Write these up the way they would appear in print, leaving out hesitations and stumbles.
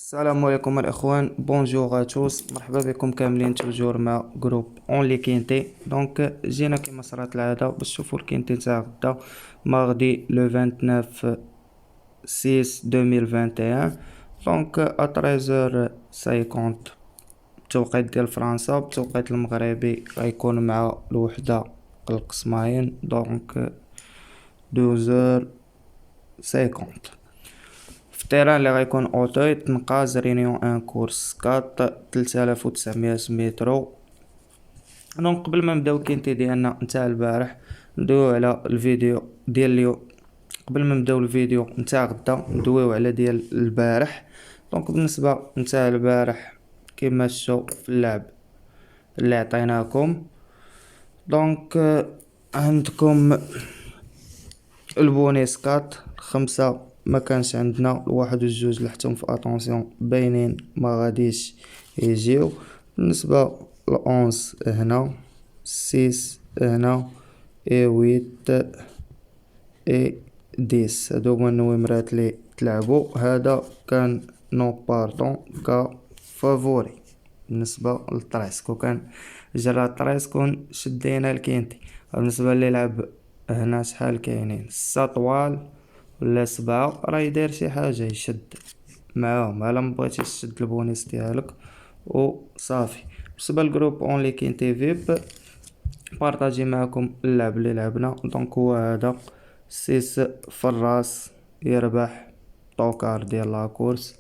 السلام عليكم الاخوان، بونجور توس، مرحبا بكم كاملين توجور مع جروب اون لي كينتي. جينا كما صارت العاده باش نشوفوا الكينتي تاع غدا، ماغدي لو 29 6 2021. ا 13h50 التوقيت ديال فرنسا، بالتوقيت المغربي غيكون مع الوحده القسماين 12h50. في التيران اللي غيكون اوتوي تنقاز رينيون ان كورس 4 3900 مترو. قبل ما نبداو الكينتي ديالنا نتاع البارح، ندويو على الفيديو ديال اليوم. قبل ما نبداو الفيديو نتاع غدا ندويو على ديال البارح. بالنسبه نتاع البارح كما شفتوا في اللعب اللي عطيناكم، عندكم البونيس كات خمسة ما كانش عندنا، الواحد والجوج لحتهم في اتونسيون باينين ما غاديش يجيو. بالنسبة لأونس هنا، سيس هنا، اي ويت، اي ديس، هادو هما النومرات لي تلعبو. هذا كان نو باردون كا فافوري بالنسبة للطريسكو، كان جرى الطريسكو شدينا الكينتي. بالنسبة اللي لعب هنا شحال كاينين 6 طوال ولا 7، راه يدير شي حاجة يشد معاهم. الا مبغيتيش تشد البونيس ديالك و صافي. بالنسبة للجروب اون لي كينتي فيب، بارطاجي معكم اللعب اللي لعبنا. هو هذا 6 فراس يربح طوكار ديال لاكورس.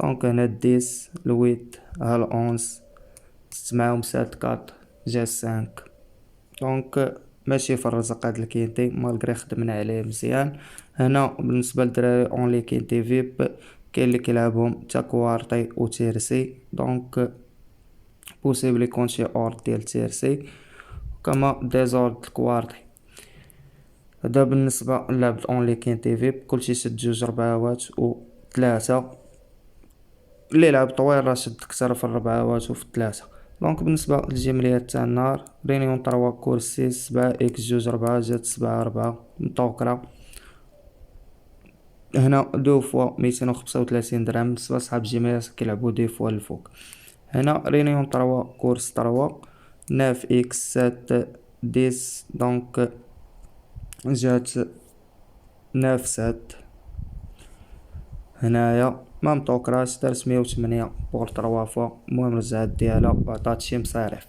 هنا 10 الويت ها الأونس، ست معاهم 7 4 جا 5. ماشي في الرزق هاد الكينتي مالغري خدمنا عليه مزيان. هنا بالنسبة للدراري اون لي كينتي فيب، كاين اللي كيلعبهم تا كوارتي و تيرسي، بوسيبل يكون شي اورد ديال تيرسي كما ديزورد الكوارتي. هذا بالنسبة للعب اون لي كينتي فيب، كلشي شد جوج ربعاوات و 3. اللي لعب طويل راه شد كتر في الربعاوات و في 3. بالنسبة للجمليات تاع النهار، رينيون 3 كورس 6 7 اكس جوج 4 جات 7 4 مطوكرة. هنا دو فوا 235 درهم بالنسبة لصحاب الجمعيات كيلعبو دي فوا الفوق. هنا رينيون 3 كورس 3 9 اكس 7 10 جات 9 7. هنايا ما مطوكراش، دارت 108 بور 3 فوا. المهم رجعت ديالها وعطات شي مصاريف.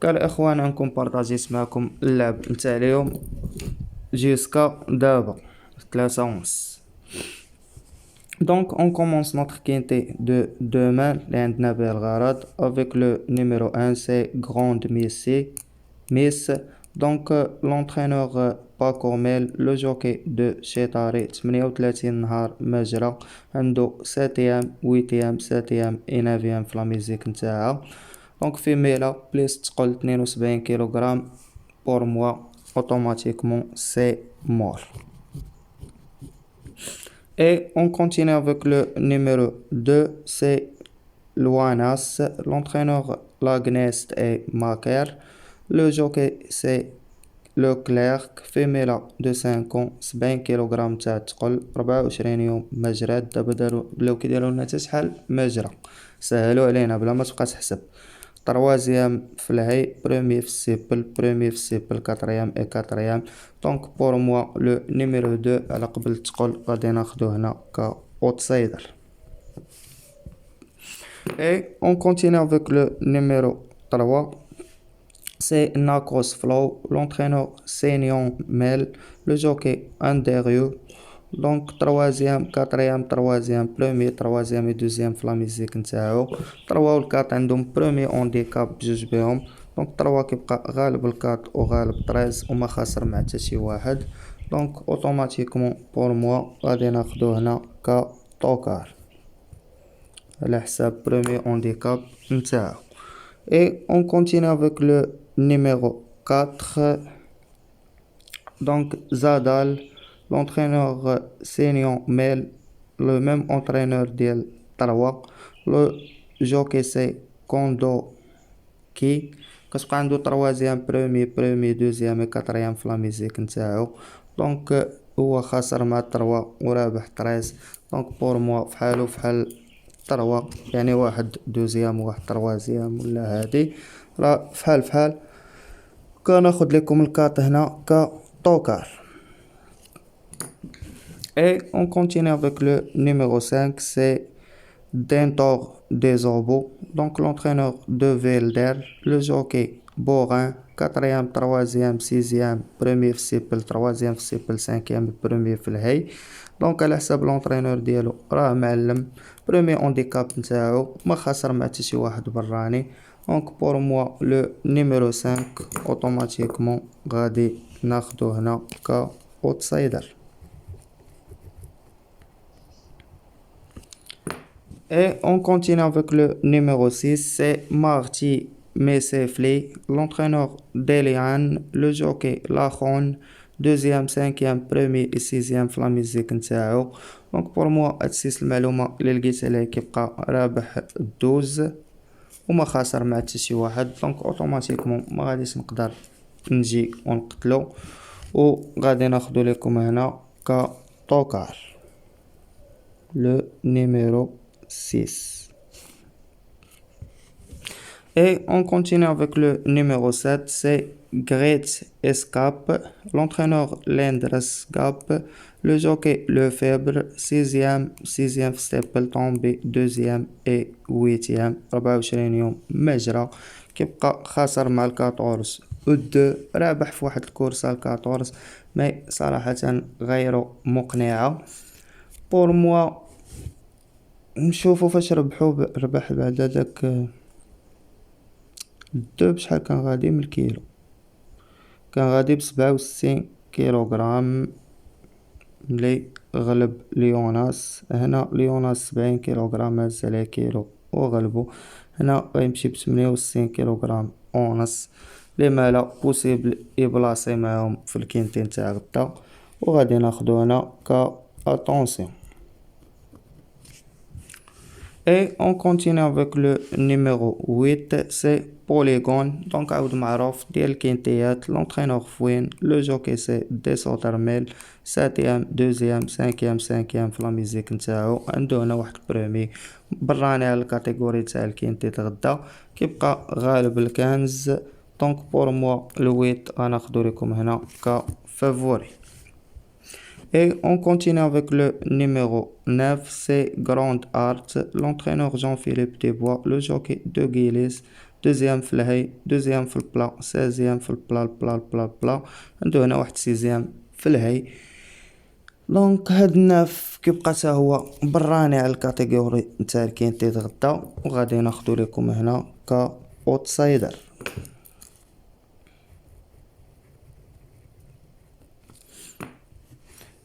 الاخوان عندكم بارطاجيت معكم اللعب نتاع اليوم جيسكا دابا 3:30. On commence notre quintet de demain لعندنا به الغرض avec le numéro 1 c'est Grande Miss. L'entraîneur Paco Mel, le jockey de Chetari 38 نهار مجرى، عنده 7ème 8ème 7ème et 9ème في لاميزيك نتاعها. فيميلا بليس تقل 72 كيلوغرام. pour moi automatiquement c'est mort. Et on continue avec le numéro 2, c'est Luanas. L'entraîneur Lagnest et Maker. Le jockey c'est Leclerc. Femela de 5 ans 70 كيلوغرام تاع الثقل، 24 يوم مجراد. دابا بلاو كيديرو لنا حتى شحال مجرى، سهلو علينا بلا ما تبقى تحسب. troisième في الهي، premier في السيبل، premier في السيبل، quatrième et quatrième. pour moi le numéro 2 على قبل تقول غادي ناخدو هنا ك outsider. Et on continue avec le numéro 3, c'est Nakos Flow. L'entraîneur Seignon Mel, le jockey Anderieu. troisième, quatrième, troisième, premier, troisième et deuxième في لاميزيك نتاعو. 3 و 4 عندهم برومي اونديكاب بجوج بهم. 3 كيبقى غالب الكات و غالب 13 وما خاسر مع حتى شي واحد. اوتوماتيكمون بور موا غادي ناخدو هنا ك طوكار على حساب برومي اونديكاب نتاعو. Et on continue avec le numéro 4, Zadal. L'entraîneur Seignon Mel, le même entraîneur ديال 3. Le jockey c'est Kondo Ki. كتبقى عنده troisième premier deuxième et quatrième في لاميزيك نتاعو. هو خاسر مع 3 ورابح 13. pour moi فحالو فحال 3 يعني واحد دوزيام وواحد تروازيام ولا هادي راه فحال كناخد لكم الكاط هنا كطوكار. Et on continue avec le numéro 5, c'est Dentor Desorbo. Donc l'entraîneur de Velder, le jockey Borin, 4e, 3e, 6e, premier في السيبل, 3e في السيبل, 5e, premier في الهي. دونك على حساب لونترينور ديالو راه معلم برومي اونديكاب نتاعو ما خسر مع حتى شي واحد براني. دونك بور موا لو نيميرو 5 اوتوماتيكمون غادي ناخدو هنا كاوتسايدر. Et on continue avec le numéro 6, c'est Marty Messefli, l'entraîneur d'Elian, le jockey Lachon, 2e, 5e, 1er et 6e في la musique نتاعو. دونك بور موا هاد السيس المعلومة اللي لقيتها ليه كيبقى رابح 12 وما خاسر مع حتى شي واحد. دونك اوتوماتيكمون ما غاديش نقدر نجي ونقتلو وغادي ناخدو لكم هنا كطوكار لو نيميرو 6. Et on continue avec le numéro 7, c'est Great Escape, l'entraîneur Lendres Gap, le jockey Lefebvre, 6e في ستيبل طومبي 2e et 8e 24 يوم مجرى كيبقى خاسر مع الكاطورس و2 رابح في واحد الكورسة الكاطورس مي صراحة غير مقنعة. بور موا نشوفو فاش ربح بعد هداك الدو بشحال كان غادي من الكيلو، كان غادي ب67 كيلوغرام ملي غلب ليوناس. هنا ليوناس 70 كيلوغرام هز عليه كيلو وغلبو. هنا غيمشي ب68 كيلوغرام ونص لي مالا بوسيبل يبلاصي معاهم في الكينتين تاع غدا وغادي ناخدو هنا اتونسيون. Et on continue avec le numéro 8, c'est Polygon. Donc عاود معروف ديال الكينتيات. l'entraîneur فوين, le jockey c'est ديسوترميل, 7e 2e 5e 5e في لا ميزيك نتاعو. عنده هنا واحد برومي براني على الكاتيجوري تاع الكينتيت غدا كيبقى غالب الكنز. دونك بور موا الويت غناخدو لكم هنا كفافوري. Et on continue avec le numéro 9, c'est Grand Art, l'entraîneur Jean-Philippe Desbois, le jockey de Guilis, 2e في الهي, 2e في البلا, 16e في البلا. عنده هنا واحد 6e في الهي. دونك هاد الناف كيبقى تا هو براني على الكاتيجوري نتاع الكينتيت غدا وغادي ناخدو لكم هنا كاوتسايدر.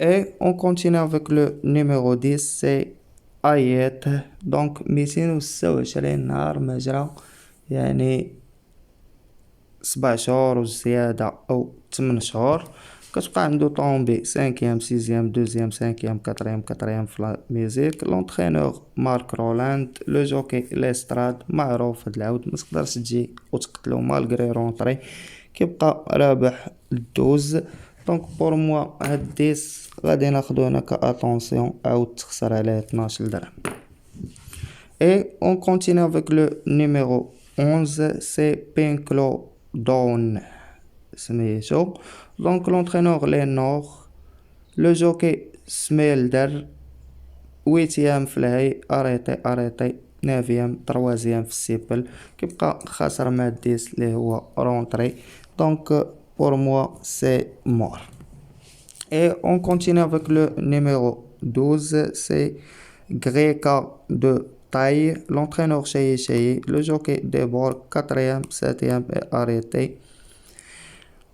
Et on continue avec le numéro 10, c'est Ayet. Donc 226 نهار مجرى يعني 7 شهور وزيادة أو 8 شهور. كتبقى عنده طومبي 5e 6e 2e 5e 4e في لا ميزيك. لونترينور مارك رولاند, لو جوكي ليستراد معروف هاد العود متقدرش تجي وتقتلو مالغري رونطري كيبقى رابح 12. دونك بور موا هاد 10 غادي ناخدو هنا كاتونسيون عاود تخسر عليه 12 درهم. Et on continue avec le numéro 11, c'est Pinklo Dawn سميتو. دونك l'entraîneur Lénore, le jockey Smelder, 8e في الهي اريتي 9e 3e في السيبل كيبقى خاسر مع 10 اللي هو رونطري. دونك pour moi c'est mort. Et on continue avec le numéro 12, c'est Greka de Taille, l'entraîneur Cheyi, le jockey Debord, 4e 7e et arrêté.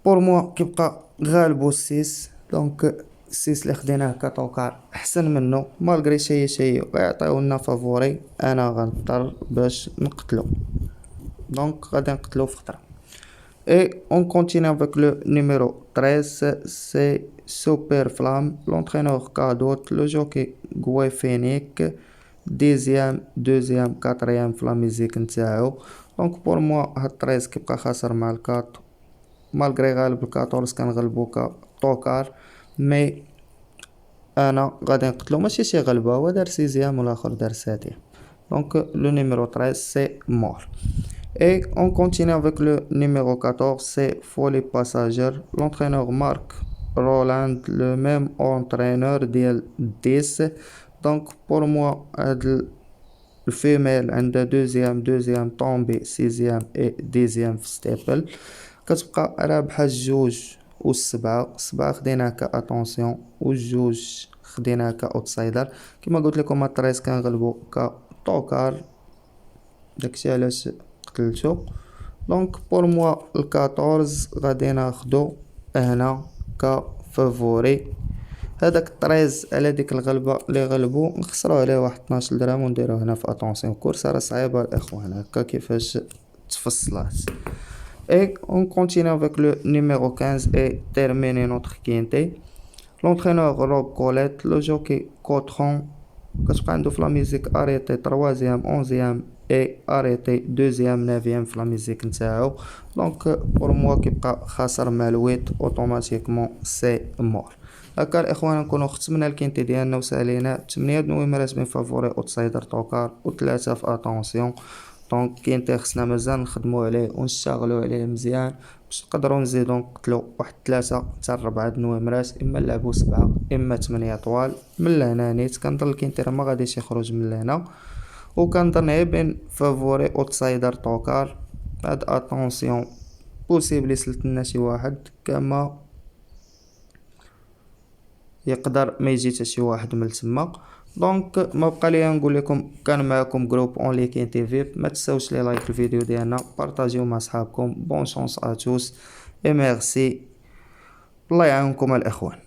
pour moi كيبقى غالبو 6. دونك 6 اللي خديناه كطوكار احسن منه مالغري شي ويعطيونا فافوري. انا غنضطر باش نقتلو دونك غادي نقتلو في خطره. Et on continue avec le numéro 13, c'est Super Flamme, l'entraîneur Cadot, le jockey Guefenic, 10e 2e 4e في لا ميزيك نتاعو. دونك بور موا هاد 13 كيبقى خاسر مع الكاط مالغري غالب الكاطورس كنغلبو كطوكار مي انا غادي نقتلو ماشي شي غلبة. هو دار 6e والاخر دار 7e. Donc le numéro 13 c'est mort. Et on continue avec le numéro 14, c'est Folie Passagère. L'entraîneur Marc Roland, le même entraîneur ديال 10. Donc pour moi le femelle عندها deuxième tombé 6e et 10e في ستيبل. كتبقى رابحة الجوج والسبعة. السبعة خديناها كاتونسيون والجوج خديناها كاوتسايدر. كما قلت لكم 13 كنغلبو كطوكار، داكشي علاش قتلتو. دونك بور موا ال14 غادي ناخدو هنا كفافوري. هداك 13 على ديك الغلبة اللي غلبو نخسرو عليه واحد 12 درهم ونديرو هنا في اتونسيون. كورسة راه صعيبة الاخوان، هكا كيفاش تفصلات. Et on continue avec le numéro 15 et terminer notre quintet. L'entraîneur Rob Colette, le jockey Cotron, كتبقى عنده في لا ميوزيك اريتي 3e 11e et arrêté 2e 9e في لا ميوزيك نتاعو. دونك بور موا كيبقى خاسر مع الويت اوتوماتيكمون سي مور. هكا الاخوان نكونو ختمنا الكينتي ديالنا وسالينا 8 نويمرات بين فافوري اوتسايدر توكار و3 في اتونسيون. دونك كينتي خصنا مازال نخدمو عليه ونشتغلو عليه مزيان باش نقدرو نزيدو نقتلو واحد 3 حتى 4 نويمرات، اما نلعبو 7 اما 8 طوال. من لهنا نيت كنظن الكينتي راه ما غاديش يخرج من لهنا، وكنظن غير بين فافوري اوتسايدر توكار. هاد اتونسيون بوسيبل يسلطلنا شي واحد، كما يقدر ما يجي حتى شي واحد من تما. دونك ما بقى ليا نقول لكم كان معكم جروب اونلي كاين تي في. ما تنساوش لي لايك الفيديو ديالنا، بارطاجيو مع صحابكم. بون شانس ا توس اي ميرسي، الله يعاونكم الاخوان.